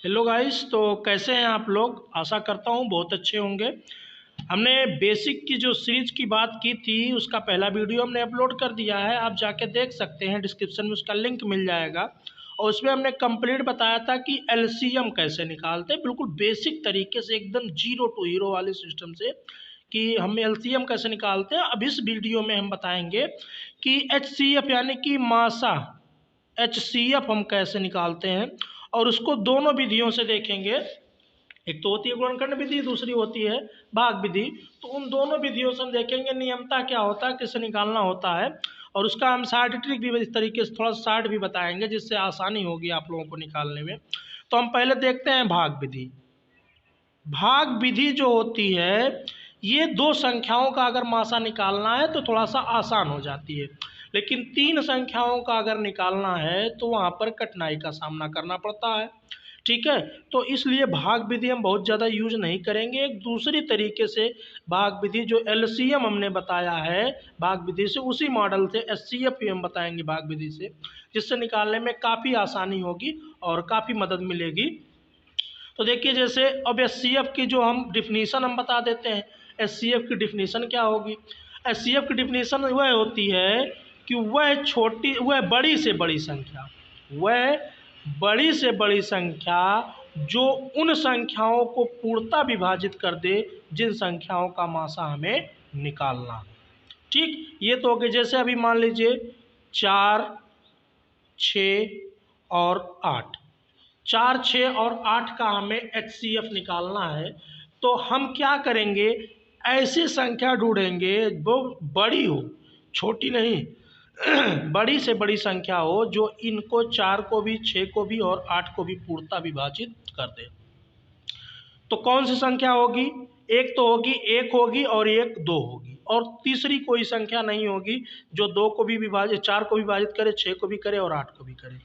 Hello guys, तो कैसे हैं आप लोग। आशा करता हूँ बहुत अच्छे होंगे। हमने बेसिक की जो सीरीज की बात की थी उसका पहला वीडियो हमने अपलोड कर दिया है, आप जाके देख सकते हैं। डिस्क्रिप्शन में उसका लिंक मिल जाएगा। और उसमें हमने कंप्लीट बताया था कि एलसीएम कैसे निकालते हैं, बिल्कुल बेसिक तरीके से, एकदम जीरो टू हीरो वाले सिस्टम से कि हम एलसीएम कैसे निकालते हैं। अब इस वीडियो में हम बताएंगे कि एचसीएफ यानी कि मासा एचसीएफ हम कैसे निकालते हैं, और उसको दोनों विधियों से देखेंगे। एक तो होती है गुणनखंड विधि, दूसरी होती है भाग विधि। तो उन दोनों विधियों से हम देखेंगे नियमता क्या होता है, किससे निकालना होता है, और उसका हम शार्ट ट्रिक भी इस तरीके से थोड़ा शार्ट भी बताएंगे जिससे आसानी होगी आप लोगों को निकालने में। तो हम पहले देखते हैं भाग विधि। भाग विधि जो होती है, ये दो संख्याओं का अगर मासा निकालना है तो थोड़ा सा आसान हो जाती है, लेकिन तीन संख्याओं का अगर निकालना है तो वहाँ पर कठिनाई का सामना करना पड़ता है। ठीक है, तो इसलिए भाग विधि हम बहुत ज़्यादा यूज नहीं करेंगे। एक दूसरी तरीके से भाग विधि जो एलसीएम हमने बताया है भाग विधि से, उसी मॉडल से एचसीएफ भी हम बताएंगे भाग विधि से, जिससे निकालने में काफ़ी आसानी होगी और काफ़ी मदद मिलेगी। तो देखिए, जैसे अब एचसीएफ की जो हम डिफिनीसन हम बता देते हैं। एचसीएफ की डिफिनीसन क्या होगी। एचसीएफ की डिफिनीसन वह होती है कि वह बड़ी से बड़ी संख्या, वह बड़ी से बड़ी संख्या जो उन संख्याओं को पूर्णतः विभाजित कर दे जिन संख्याओं का मासा हमें निकालना। ठीक, ये तो हो गए। जैसे अभी मान लीजिए 4, 6 और 8, 4, 6 और 8 का हमें एचसीएफ निकालना है। तो हम क्या करेंगे, ऐसी संख्या ढूंढेंगे वो बड़ी हो, छोटी नहीं बड़ी से बड़ी संख्या हो जो इनको 4 को भी, 6 को भी और 8 को भी पूर्णतः विभाजित कर दे। तो कौन सी संख्या होगी, एक तो होगी, एक होगी और एक दो होगी, और तीसरी कोई संख्या नहीं होगी जो 2 को भी विभाजित, 4 को विभाजित करे, 6 को भी करे और 8 को भी करे।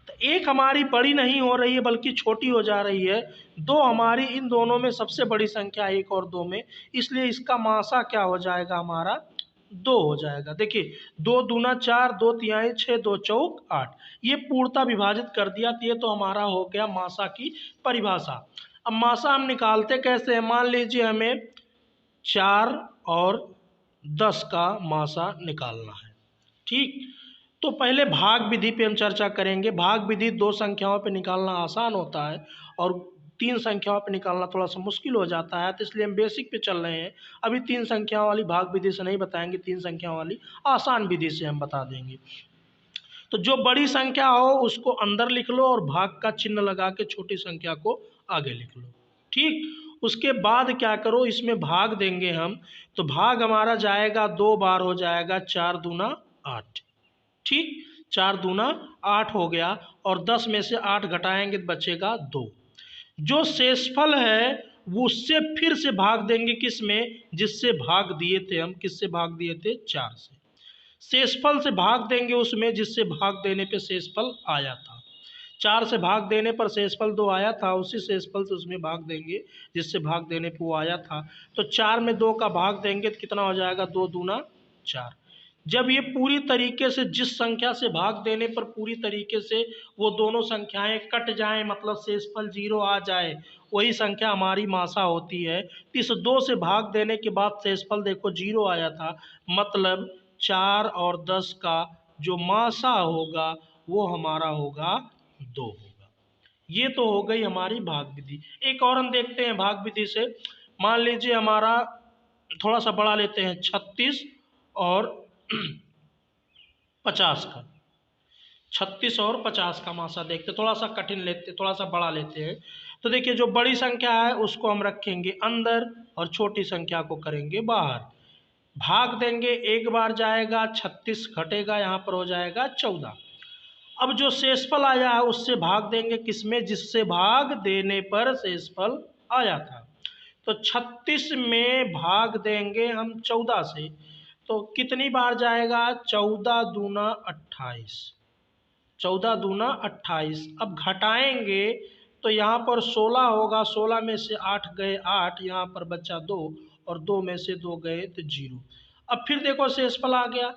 तो एक हमारी बड़ी नहीं हो रही है बल्कि छोटी हो जा रही है। दो हमारी इन दोनों में सबसे बड़ी संख्या 1 और 2 में, इसलिए इसका मासा क्या हो जाएगा हमारा, 2 हो जाएगा। देखिए, 2 दूना 4, 2 तिहाई 6, 2 चौक 8, ये पूर्णतः विभाजित कर दिया। तो ये तो हमारा हो गया मासा की परिभाषा। अब मासा हम निकालते कैसे हैं, मान लीजिए हमें 4 और 10 का मासा निकालना है। ठीक, तो पहले भाग विधि पे हम चर्चा करेंगे। भाग विधि दो संख्याओं पे निकालना आसान होता है और तीन संख्याओं पे निकालना थोड़ा सा मुश्किल हो जाता है, तो इसलिए हम बेसिक पे चल रहे हैं। अभी तीन संख्याओं वाली भाग विधि से नहीं बताएंगे, तीन संख्याओं वाली आसान विधि से हम बता देंगे। तो जो बड़ी संख्या हो उसको अंदर लिख लो और भाग का चिन्ह लगा के छोटी संख्या को आगे लिख लो। ठीक, उसके बाद क्या करो, इसमें भाग देंगे हम, तो भाग हमारा जाएगा 2 बार, हो जाएगा 4 दूना 8। ठीक, 4 दूना 8 हो गया, और 10 में से 8 घटाएंगे तो बचेगा 2। जो शेषफल है वो उससे फिर से भाग देंगे, किस में, जिससे भाग दिए थे हम, किससे भाग दिए थे, 4 से। शेषफल से भाग देंगे उसमें जिससे भाग देने पे शेषफल आया था। 4 से भाग देने पर शेषफल 2 आया था, उसी शेषफल से उसमें भाग देंगे जिससे भाग देने पे वो आया था। तो 4 में 2 का भाग देंगे तो कितना हो जाएगा, 2 दूना 4। जब ये पूरी तरीके से, जिस संख्या से भाग देने पर पूरी तरीके से वो दोनों संख्याएं कट जाएं, मतलब शेषफल 0 आ जाए, वही संख्या हमारी मासा होती है। इस 2 से भाग देने के बाद शेषफल देखो 0 आया था, मतलब 4 और 10 का जो मासा होगा वो हमारा होगा 2 होगा। ये तो हो गई हमारी भाग विधि। एक और हम देखते हैं भाग विधि से। मान लीजिए हमारा, थोड़ा सा बड़ा लेते हैं, 36 और 50 का, 36 और 50 का मासा देखते, थोड़ा सा कठिन लेते, थोड़ा सा बड़ा लेते हैं। तो देखिए, जो बड़ी संख्या है उसको हम रखेंगे अंदर और छोटी संख्या को करेंगे बाहर। भाग देंगे, एक बार जाएगा, 36 घटेगा, यहाँ पर हो जाएगा 14। अब जो शेषफल आया है उससे भाग देंगे, किसमें, जिससे भाग देने पर शेषफल आया था। तो 36 में भाग देंगे हम 14 से, तो कितनी बार जाएगा, 14 दूना 28, 14 दूना 28। अब घटाएंगे तो यहाँ पर 16 होगा, 16 में से 8 गए 8, यहाँ पर बचा 2, और 2 में से 2 गए तो 0। अब फिर देखो शेषफल आ गया,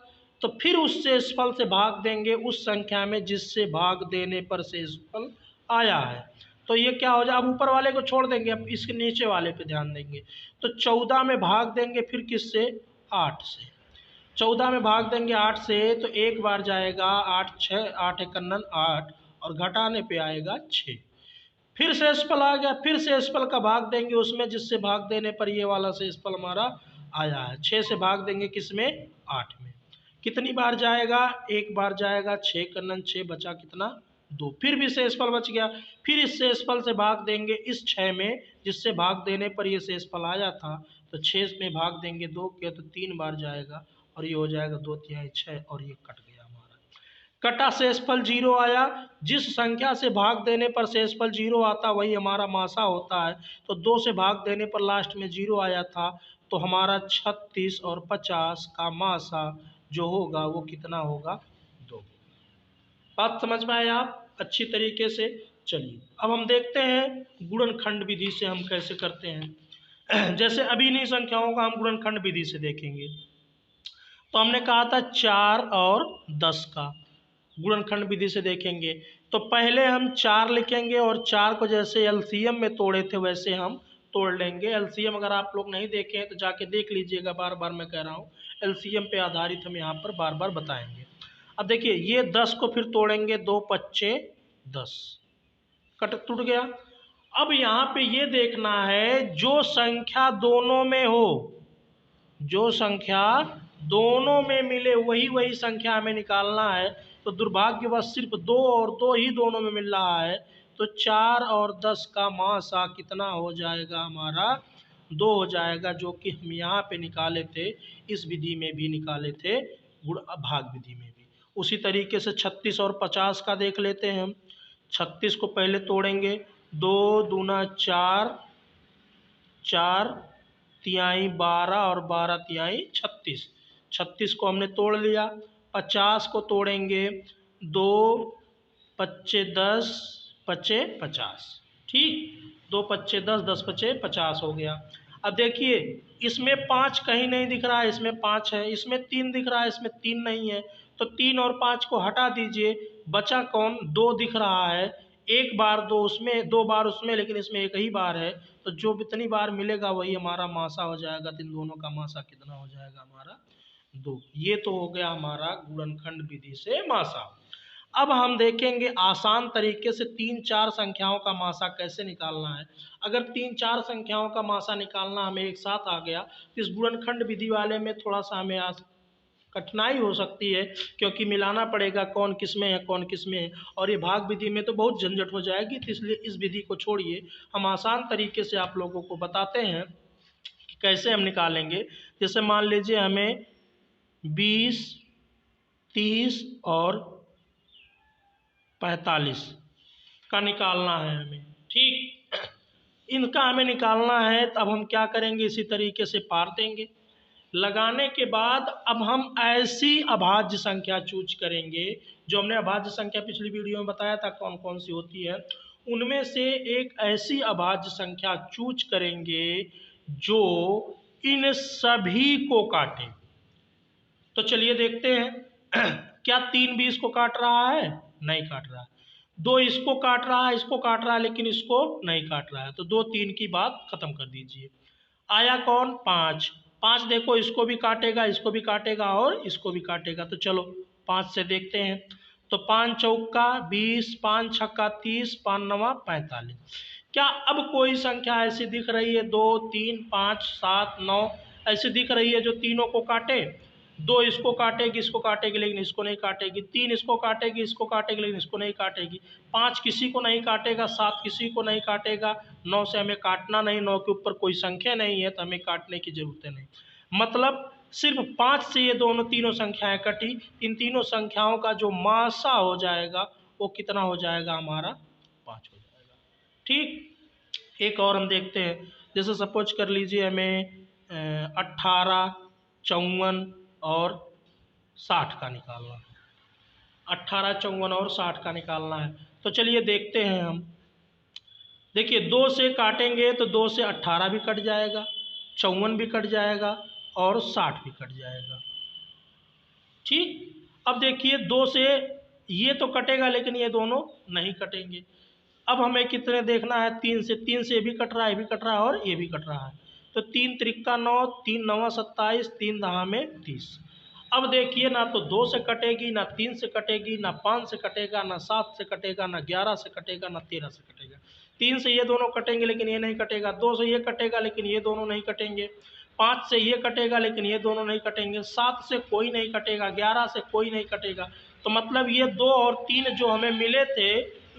तो फिर उस शेषफल से भाग देंगे उस संख्या में जिससे भाग देने पर शेषफल आया है। तो ये क्या हो जाए, अब ऊपर वाले को छोड़ देंगे, अब इसके नीचे वाले पे ध्यान देंगे। तो 14 में भाग देंगे फिर किससे, 8 से। 14 में भाग देंगे 8 से तो एक बार जाएगा 8 6 8 एकन्नन 8 और घटाने पे आएगा 6। फिर शेषफल आ गया, फिर शेषफल का भाग देंगे उसमें जिससे भाग देने पर ये वाला शेषफल हमारा आया है। 6 से भाग देंगे किसमें, 8 में। कितनी बार जाएगा, एक बार जाएगा, 6 कन्नन 6 बचा कितना, 2। फिर भी शेषफल बच गया, फिर इस शेषफल से भाग देंगे इस 6 में जिससे भाग देने पर ये शेषफल आया था। तो 6 में भाग देंगे 2 के तो 3 बार जाएगा और ये हो जाएगा 2 तिहाई 6 और ये कट गया हमारा। कटा शेषफल 0 आया। जिस संख्या से भाग देने पर शेषफल 0 आता वही हमारा मासा होता है। तो 2 से भाग देने पर लास्ट में 0 आया था, तो हमारा 36 और 50 का मासा जो होगा वो कितना होगा, 2। बात समझ में आया आप अच्छी तरीके से। चलिए अब हम देखते हैं गुणनखंड विधि से हम कैसे करते हैं। जैसे अभी इन्हीं संख्याओं का हम गुणनखंड विधि से देखेंगे। तो हमने कहा था 4 और 10 का गुणनखंड विधि से देखेंगे। तो पहले हम 4 लिखेंगे और 4 को जैसे एलसीएम में तोड़े थे वैसे हम तोड़ लेंगे। एलसीएम अगर आप लोग नहीं देखे हैं तो जाके देख लीजिएगा, बार बार मैं कह रहा हूँ एलसीएम पे आधारित हम यहाँ पर बार बार बताएंगे। अब देखिए ये 10 को फिर तोड़ेंगे, 2 पच्चे 10, कट टूट गया। अब यहाँ पे ये देखना है जो संख्या दोनों में हो, जो संख्या दोनों में मिले वही वही संख्या हमें निकालना है। तो दुर्भाग्यवश सिर्फ 2 और 2 ही दोनों में मिल रहा है। तो 4 और 10 का मासा कितना हो जाएगा हमारा, 2 हो जाएगा, जो कि हम यहाँ पे निकाले थे, इस विधि में भी निकाले थे, गुण भाग विधि में भी। उसी तरीके से 36 और 50 का देख लेते हैं हम। 36 को पहले तोड़ेंगे, 2 दूना 4, 4 तिहाई 12 और 12 तिहाई 36। 36 को हमने तोड़ लिया। 50 को तोड़ेंगे, 2 पच्चे 10 पच्चे 50, ठीक, 2 पच्चे 10 10 पच्चे 50 हो गया। अब देखिए इसमें 5 कहीं नहीं दिख रहा है, इसमें 5 है, इसमें 3 दिख रहा है, इसमें 3 नहीं है। तो 3 और 5 को हटा दीजिए, बचा कौन, 2 दिख रहा है। एक बार 2 उसमें, 2 बार उसमें, लेकिन इसमें एक ही बार है। तो जो जितनी बार मिलेगा वही हमारा मासा हो जाएगा। तो इन दोनों का मासा कितना हो जाएगा हमारा, 2। ये तो हो गया हमारा गुणनखंड विधि से मासा। अब हम देखेंगे आसान तरीके से 3-4 संख्याओं का मासा कैसे निकालना है। अगर 3-4 संख्याओं का मासा निकालना हमें एक साथ आ गया तो इस गुणनखंड विधि वाले में थोड़ा सा हमें कठिनाई हो सकती है, क्योंकि मिलाना पड़ेगा कौन किस में है कौन किस में है। और ये भाग विधि में तो बहुत झंझट हो जाएगी, तो इसलिए इस विधि को छोड़िए, हम आसान तरीके से आप लोगों को बताते हैं कि कैसे हम निकालेंगे। जैसे मान लीजिए हमें 20, 30 और 45 का निकालना है हमें, ठीक, इनका हमें निकालना है। तो अब हम क्या करेंगे, इसी तरीके से पार देंगे। लगाने के बाद अब हम ऐसी अभाज्य संख्या चूज करेंगे, जो हमने अभाज्य संख्या पिछली वीडियो में बताया था कौन कौन सी होती है, उनमें से एक ऐसी अभाज्य संख्या चूज करेंगे जो इन सभी को काटे। तो चलिए देखते हैं क्या 3 भी इसको काट रहा है, नहीं काट रहा है। 2 इसको काट रहा है, इसको काट रहा है, लेकिन इसको नहीं काट रहा है। तो 2 3 की बात खत्म कर दीजिए। आया कौन, 5। 5 देखो इसको भी काटेगा, इसको भी काटेगा और इसको भी काटेगा। तो चलो 5 से देखते हैं। तो 5 चौका 20, 5 छक्का 30, 5 नवा 45। क्या अब कोई संख्या ऐसी दिख रही है, 2 3 5 7 9 ऐसी दिख रही है जो तीनों को काटे? 2 इसको काटेगी, इसको काटेगी, लेकिन इसको नहीं काटेगी। 3 इसको काटेगी, इसको काटेगी, लेकिन इसको नहीं काटेगी। 5 किसी को नहीं काटेगा, 7 किसी को नहीं काटेगा, 9 से हमें काटना नहीं, 9 के ऊपर कोई संख्या नहीं है तो हमें काटने की जरूरत नहीं। मतलब सिर्फ 5 से ये दोनों तीनों संख्याएं कटी। इन तीनों संख्याओं का जो मासा हो जाएगा वो कितना हो जाएगा हमारा, 5 हो जाएगा, ठीक। एक और हम देखते हैं। जैसे सपोज कर लीजिए हमें 18, 54 और 60 का निकालना है। 18, 54 और 60 का निकालना है। तो चलिए देखते हैं हम। देखिए 2 से काटेंगे तो 2 से 18 भी कट जाएगा, 54 भी कट जाएगा और 60 भी कट जाएगा, ठीक। अब देखिए 2 से ये तो कटेगा लेकिन ये दोनों नहीं कटेंगे। अब हमें कितने देखना है, 3 से। 3 से ये भी कट रहा है, ये भी कट रहा है और ये भी कट रहा है। तो 3 त्रिक्का 9, 3 नवा 27, 3 दहा में 30। अब देखिए ना तो 2 से कटेगी, ना 3 से कटेगी, ना 5 से कटेगा, ना 7 से कटेगा, ना 11 से कटेगा, ना 13 से कटेगा। 3 से ये दोनों कटेंगे लेकिन ये नहीं कटेगा। 2 से ये कटेगा लेकिन ये दोनों नहीं कटेंगे। 5 से ये कटेगा लेकिन ये दोनों नहीं कटेंगे। 7 से कोई नहीं कटेगा। 11 से कोई नहीं कटेगा। तो मतलब ये 2 और 3 जो हमें मिले थे,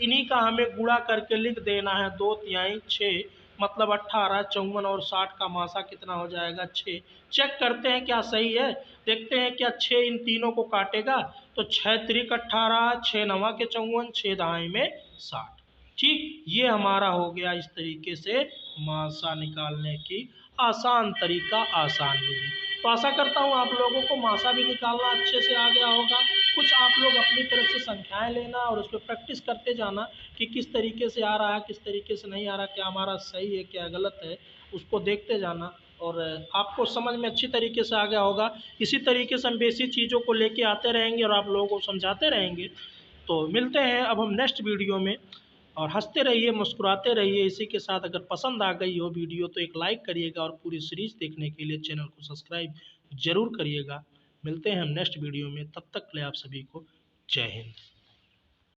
इन्हीं का हमें गुणा करके लिख देना है। 2 तिहाई 6, मतलब 18, 54 और 60 का मासा कितना हो जाएगा, 6। चेक करते हैं क्या सही है। देखते हैं क्या 6 इन तीनों को काटेगा। तो 6 त्रिक 18, 6 नवा के 54, 6 दहाई में 60। ठीक, ये हमारा हो गया इस तरीके से मासा निकालने की आसान तरीका, आसान विधि। तो आशा करता हूँ आप लोगों को मासा भी निकालना अच्छे से आ गया होगा। कुछ आप लोग अपनी तरफ से संख्याएं लेना और उस पर प्रैक्टिस करते जाना कि किस तरीके से आ रहा है, किस तरीके से नहीं आ रहा, क्या हमारा सही है, क्या गलत है, उसको देखते जाना और आपको समझ में अच्छी तरीके से आ गया होगा। इसी तरीके से हम बेसिक चीज़ों को लेके आते रहेंगे और आप लोगों को समझाते रहेंगे। तो मिलते हैं अब हम नेक्स्ट वीडियो में। और हंसते रहिए, मुस्कुराते रहिए। इसी के साथ अगर पसंद आ गई हो वीडियो तो एक लाइक करिएगा और पूरी सीरीज देखने के लिए चैनल को सब्सक्राइब जरूर करिएगा। मिलते हैं हम नेक्स्ट वीडियो में, तब तक के लिए आप सभी को जय हिंद।